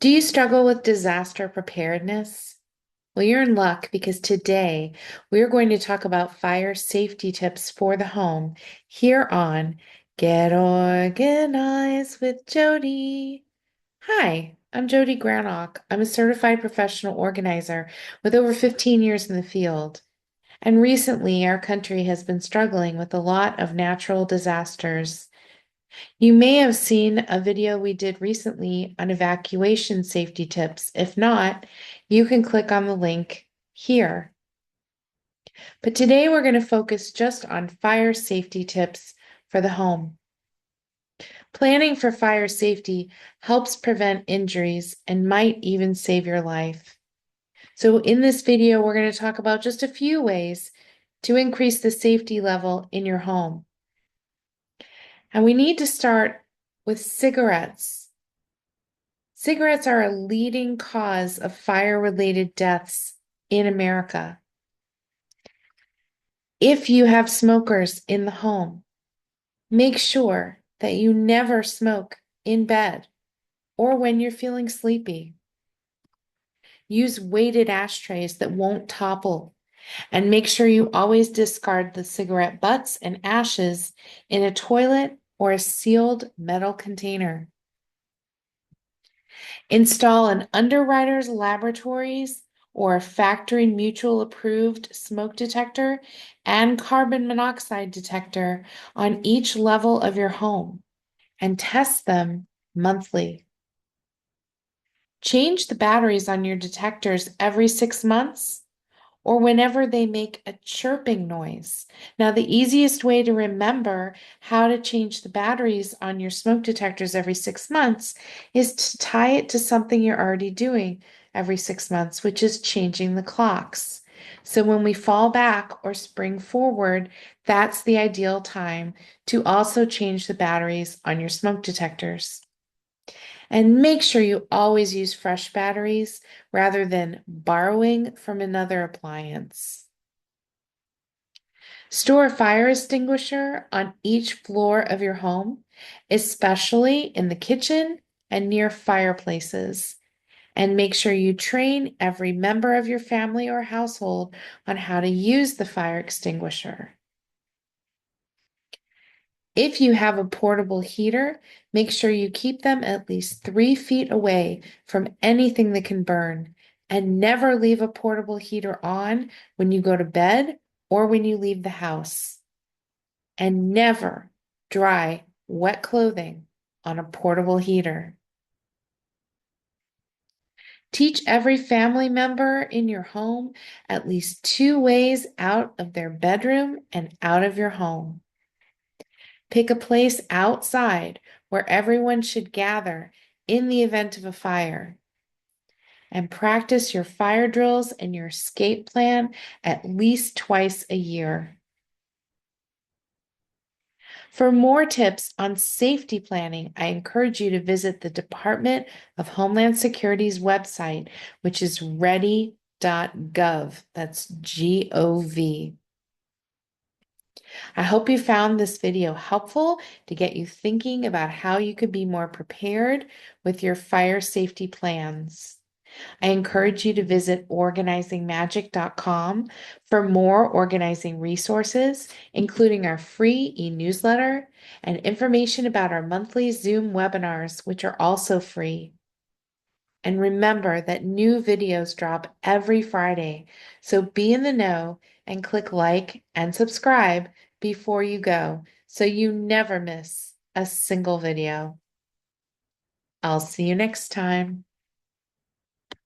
Do you struggle with disaster preparedness? Well, you're in luck because today we're going to talk about fire safety tips for the home here on Get Organized with Jodi. Hi, I'm Jodi Granok. I'm a certified professional organizer with over 15 years in the field. And recently, our country has been struggling with a lot of natural disasters. You may have seen a video we did recently on evacuation safety tips. If not, you can click on the link here. But today we're going to focus just on fire safety tips for the home. Planning for fire safety helps prevent injuries and might even save your life. So in this video, we're going to talk about just a few ways to increase the safety level in your home. And we need to start with cigarettes. Cigarettes are a leading cause of fire-related deaths in America. If you have smokers in the home, make sure that you never smoke in bed or when you're feeling sleepy. Use weighted ashtrays that won't topple, and make sure you always discard the cigarette butts and ashes in a toilet or a sealed metal container. Install an Underwriters Laboratories or factory mutual approved smoke detector and carbon monoxide detector on each level of your home and test them monthly. Change the batteries on your detectors every 6 months or whenever they make a chirping noise. Now, the easiest way to remember how to change the batteries on your smoke detectors every 6 months is to tie it to something you're already doing every 6 months, which is changing the clocks. So when we fall back or spring forward, that's the ideal time to also change the batteries on your smoke detectors. And make sure you always use fresh batteries rather than borrowing from another appliance. Store a fire extinguisher on each floor of your home, especially in the kitchen and near fireplaces. And make sure you train every member of your family or household on how to use the fire extinguisher. If you have a portable heater, make sure you keep them at least 3 feet away from anything that can burn, and never leave a portable heater on when you go to bed or when you leave the house. And never dry wet clothing on a portable heater. Teach every family member in your home at least 2 ways out of their bedroom and out of your home. Pick a place outside where everyone should gather in the event of a fire. And practice your fire drills and your escape plan at least twice a year. For more tips on safety planning, I encourage you to visit the Department of Homeland Security's website, which is ready.gov. That's G-O-V. I hope you found this video helpful to get you thinking about how you could be more prepared with your fire safety plans. I encourage you to visit organizingmagic.com for more organizing resources, including our free e-newsletter and information about our monthly Zoom webinars, which are also free. And remember that new videos drop every Friday, so be in the know and click like and subscribe before you go so you never miss a single video. I'll see you next time.